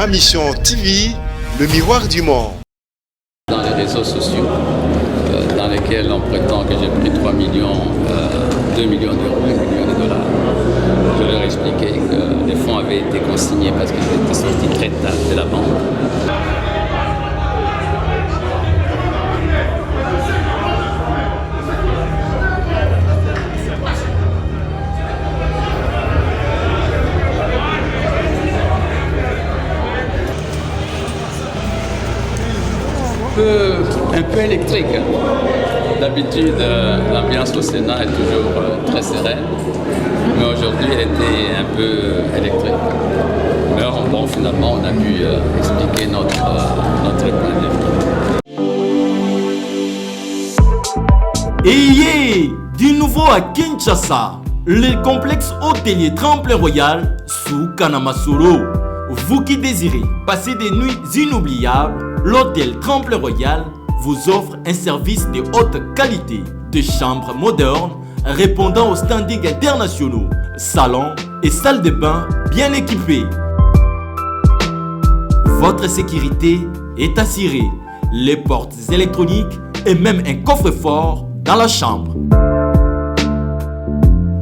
Mission TV, le miroir du monde. Dans les réseaux sociaux, dans lesquels on prétend que j'ai pris 3 millions, 2 millions d'euros, 1 million de dollars. Je leur ai expliqué que les fonds avaient été consignés parce qu'ils étaient sortis très tard de la banque. Un peu électrique. D'habitude, l'ambiance au Sénat est toujours très sereine, mais aujourd'hui, elle était un peu électrique. Mais bon, finalement, on a pu expliquer notre point de vue. Et du nouveau à Kinshasa, le complexe hôtelier Tremplin Royal sous Kanamasolo. Vous qui désirez passer des nuits inoubliables, l'hôtel Tremplin Royal vous offre un service de haute qualité, de chambres modernes répondant aux standards internationaux, salons et salles de bain bien équipées. Votre sécurité est assurée, les portes électroniques et même un coffre-fort dans la chambre.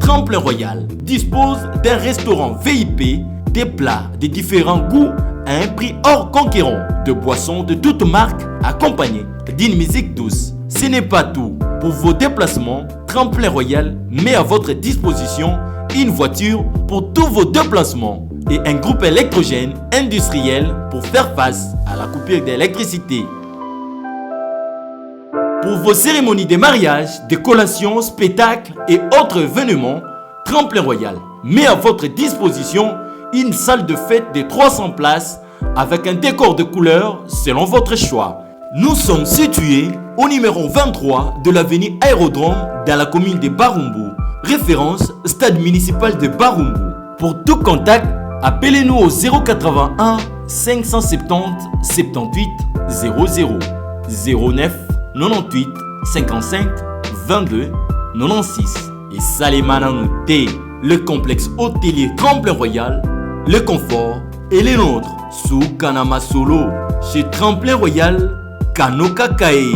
Tremplin Royal dispose d'un restaurant VIP, des plats de différents goûts à un prix hors conquérant, de boissons de toutes marques accompagnées d'une musique douce. Ce n'est pas tout. Pour vos déplacements, Tremplin Royal met à votre disposition une voiture pour tous vos déplacements et un groupe électrogène industriel pour faire face à la coupure d'électricité. Pour vos cérémonies de mariage, de collations, spectacles et autres événements, Tremplin Royal met à votre disposition une salle de fête de 300 places avec un décor de couleurs selon votre choix. Nous sommes situés au numéro 23 de l'avenue Aérodrome dans la commune de Barumbu, référence stade municipal de Barumbu. Pour tout contact, appelez-nous au 081 570 78 00 09 98 55 22 96 et Salemananoute, le complexe hôtelier Tremplin Royal, le confort et les nôtres sous Kanamasolo chez Tremplin Royal Kanokakae.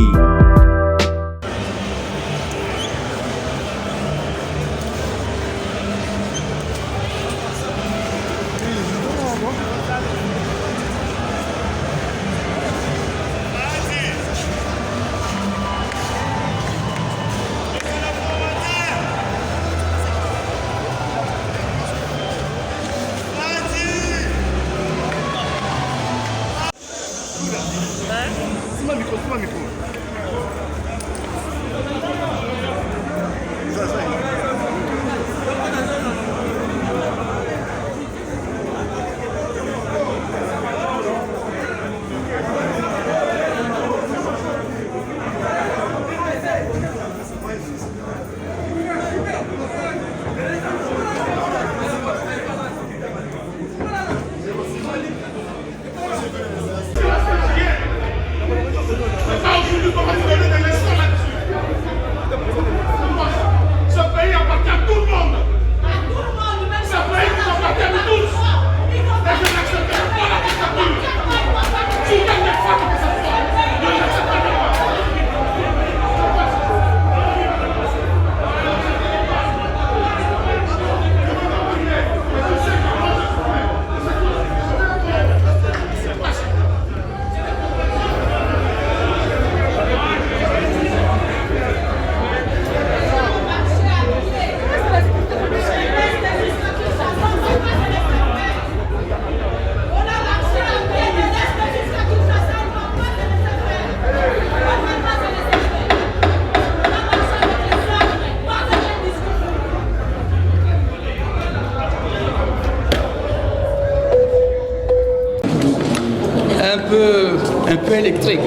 Un peu électrique.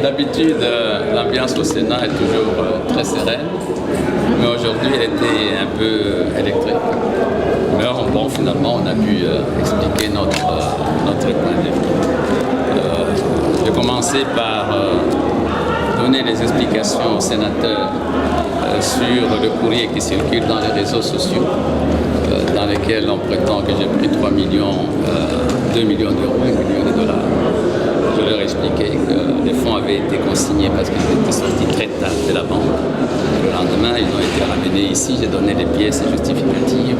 D'habitude, l'ambiance au Sénat est toujours très sereine, mais aujourd'hui, elle était un peu électrique. Mais bon, finalement, on a pu expliquer notre point de vue. J'ai commencé par donner les explications aux sénateurs sur le courrier qui circule dans les réseaux sociaux, dans lesquels on prétend que j'ai pris 3 millions 2 millions d'euros, 1 million de dollars. Je leur ai expliqué que les fonds avaient été consignés parce qu'ils étaient sortis très tard de la banque. Le lendemain, ils ont été ramenés ici. J'ai donné les pièces justificatives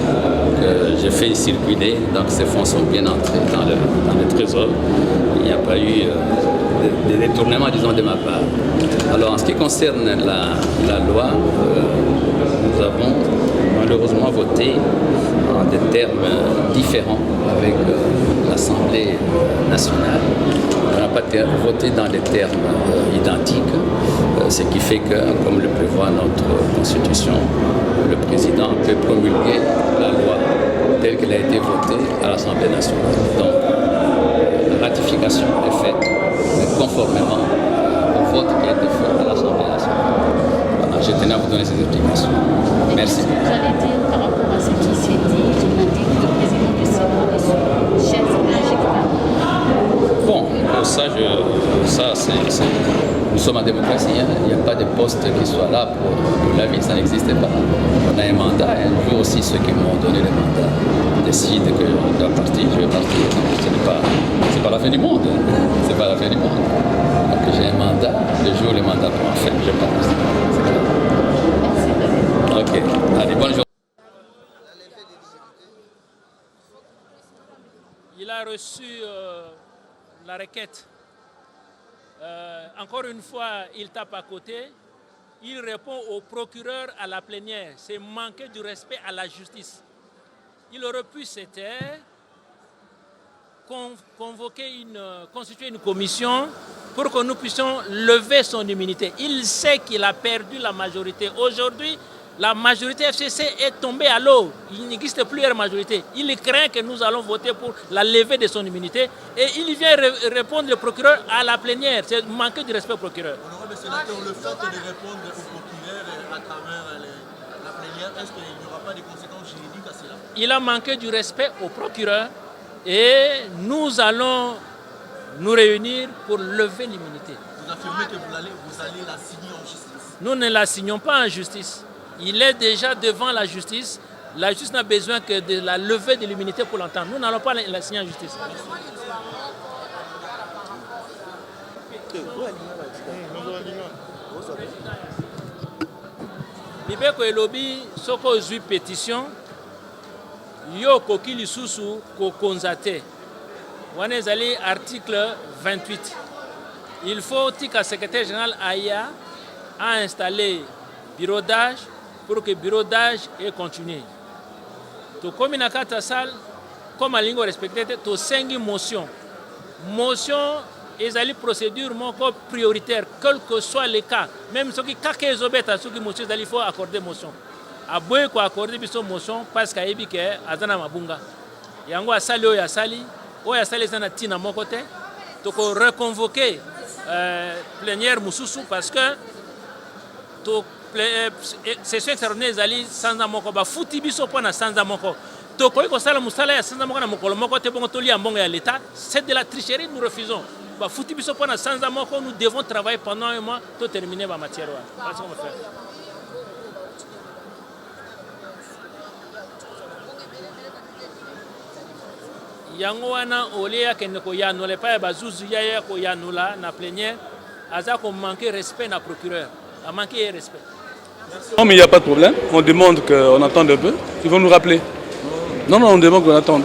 que j'ai fait circuler. Donc ces fonds sont bien entrés dans le trésor. Il n'y a pas eu de détournement, disons, de ma part. Alors en ce qui concerne la loi, nous avons malheureusement voté en des termes différents avec l'Assemblée nationale. On n'a pas voté dans des termes identiques, ce qui fait que, comme le prévoit notre Constitution, le président peut promulguer la loi telle qu'elle a été votée à l'Assemblée nationale. Donc, la ratification est faite conformément au vote qui a été fait à l'Assemblée nationale. Voilà, je tenais à vous donner ces explications. Merci. J'allais dire par rapport à ce qui s'est dit, je m'as dit que le président du Sénat est sur chaise électorale. Bon, nous sommes en démocratie, hein. Il n'y a pas de poste qui soit là pour la vie, ça n'existe pas. On a un mandat, et un jour aussi ceux qui m'ont donné le mandat décident que je dois partir, je vais partir. Donc c'est pas la fin du monde, c'est pas la fin du monde. Donc j'ai un mandat, le jour où le mandat prend fin, je pars. Ok, allez, bonne journée. Il a reçu la requête. Encore une fois, il tape à côté. Il répond au procureur à la plénière. C'est manquer du respect à la justice. Il aurait pu se taire, constituer une commission pour que nous puissions lever son immunité. Il sait qu'il a perdu la majorité. Aujourd'hui, la majorité FCC est tombée à l'eau. Il n'existe plus une majorité. Il craint que nous allons voter pour la levée de son immunité. Et il vient répondre le procureur à la plénière. C'est manquer de respect au procureur. Honorable sénateur, le fait de répondre au procureur à travers la plénière, est-ce qu'il n'y aura pas de conséquences juridiques à cela? Il a manqué du respect au procureur et nous allons nous réunir pour lever l'immunité. Vous affirmez que vous allez la signer en justice? Nous ne la signons pas en justice. Il est déjà devant la justice. La justice n'a besoin que de la levée de l'immunité pour l'entendre. Nous n'allons pas la signer en justice. Libeko elobi soko ozwi pétition yo koki lisusu ko konzate. Wana ezali article 28. Il faut que le secrétaire général Aya a installé bureau d'âge pour que le bureau d'âge ait continué. To komi na kata salle, comme à lingo respecté, to sengi motion. Motion ezali procédure moko prioritaire, quel que soit le cas. Même ceux qui kake ezobeta, ceux qui motion ezali faut accorder motion. Aboye ko accorder biso motion parce qu'ayebi ke azana mabunga. Yango asali oyo asali zana tina moko te. To ko reconvoquer plénière mususu parce que to session extraordinaire ezali sanza moko ba futi biso pona sanza moko. To koyi ko sala musala ya sanza moko na mokolo moko te bongo toli ambongo ya l'état, c'est de la tricherie, nous refusons. Ba futi biso pona sanza moko, nous devons travailler pendant un mois pour terminer ma matière. Voilà ce qu'on va faire. Yango wana olia kende ko yanula pa ba zuzu ya ko yanula na plénière aza ko manquer respect na procureur, a manquer respect. Non, mais il n'y a pas de problème. On demande qu'on attende un peu. Ils vont nous rappeler. Non, on demande qu'on attende.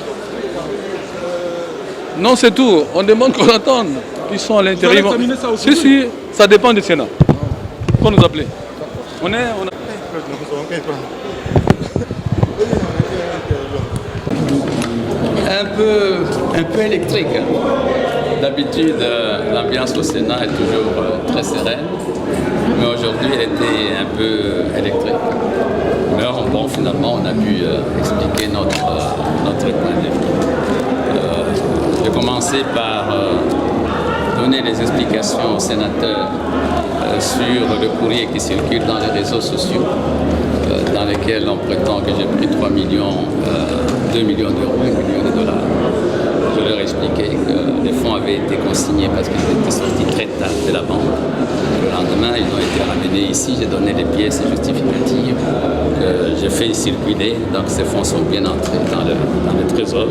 Non, c'est tout. On demande qu'on attende. Ils sont à l'intérieur. Si, ça dépend du Sénat. Il faut nous appeler. Un peu électrique. D'habitude, l'ambiance au Sénat est toujours très sereine, mais aujourd'hui, elle était un peu électrique. Mais bon, finalement, on a pu expliquer notre point de vue. J'ai commencé par donner les explications aux sénateurs sur le courrier qui circule dans les réseaux sociaux, dans lesquels on prétend que j'ai pris 3 millions, 2 millions d'euros, 1 million de dollars. Je leur ai expliqué que les fonds avaient été consignés parce qu'ils étaient sortis très tard de la banque. Le lendemain, ils ont été ramenés ici. J'ai donné les pièces justificatives j'ai fait circuler, donc ces fonds sont bien entrés dans le trésor.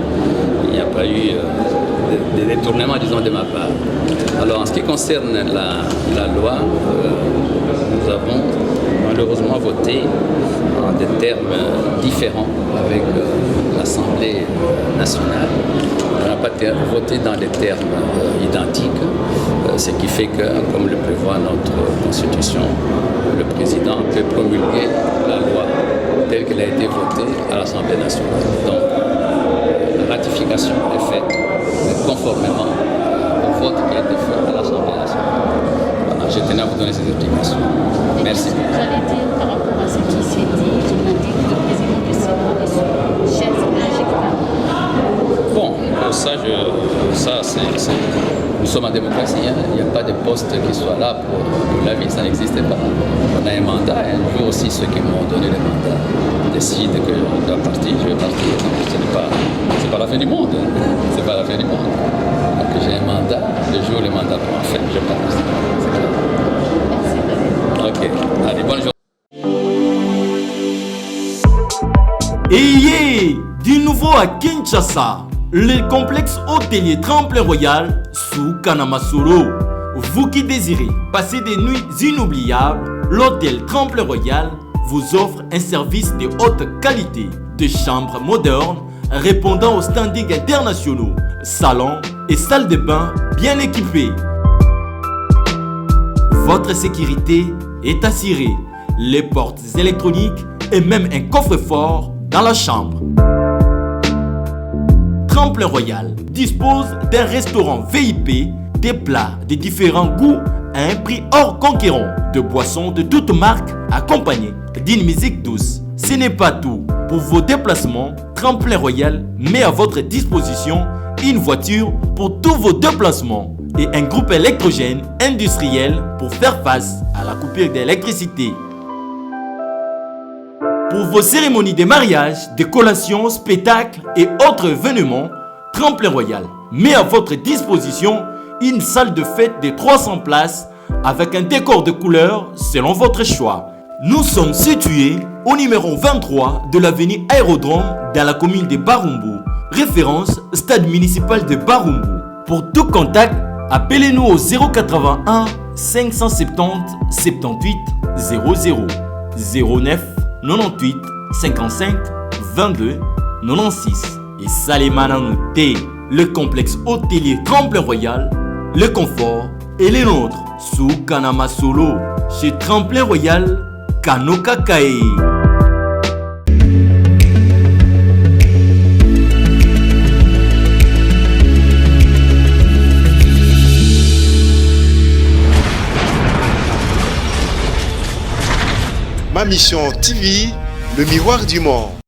Il n'y a pas eu de détournement, disons, de ma part. Alors en ce qui concerne la loi, nous avons malheureusement voté en des termes différents avec l'Assemblée nationale. On n'a pas voté dans des termes identiques, ce qui fait que, comme le prévoit notre Constitution, le président peut promulguer la loi telle qu'elle a été votée à l'Assemblée nationale. Donc, la ratification est faite conformément au vote qui a été fait à l'Assemblée nationale. Voilà, je tenais à vous donner ces explications. Merci. Vous allez dire par rapport à ce qui s'est dit, je m'indique que le président du Sénat est sur chaise injectable. Bon, nous sommes en démocratie, hein. Il n'y a pas de poste qui soit là pour la vie, ça n'existe pas. On a un mandat, et un jour aussi ceux qui m'ont donné le mandat décident que je dois partir, je vais partir. C'est pas la fin du monde, hein. C'est pas la fin du monde. Donc j'ai un mandat, le jour où le mandat prend fin, je pars. C'est clair. Ok, allez, bonne journée. Et du nouveau à Kinshasa, le complexe hôtelier Tremplin Royal sous Kanamasoro. Vous qui désirez passer des nuits inoubliables, l'hôtel Tremplin Royal vous offre un service de haute qualité, de chambres modernes répondant aux standings internationaux, salons et salles de bain bien équipées. Votre sécurité est assurée, les portes électroniques et même un coffre-fort dans la chambre. Tremplin Royal dispose d'un restaurant VIP, des plats de différents goûts à un prix hors conquérant, de boissons de toutes marques accompagnées d'une musique douce. Ce n'est pas tout. Pour vos déplacements, Tremplin Royal met à votre disposition une voiture pour tous vos déplacements et un groupe électrogène industriel pour faire face à la coupure d'électricité. Pour vos cérémonies de mariage, de collations, spectacles et autres événements, Tremplin Royal met à votre disposition une salle de fête de 300 places avec un décor de couleurs selon votre choix. Nous sommes situés au numéro 23 de l'avenue Aérodrome dans la commune de Barumbu, référence stade municipal de Barumbu. Pour tout contact, appelez-nous au 081 570 78 00 09 98 55 22 96 et Salemananoute, le complexe hôtelier Tremplin Royal, le confort et les nôtres sous Kanamasolo chez Tremplin Royal Kanokakae. Ma mission TV, le miroir du monde.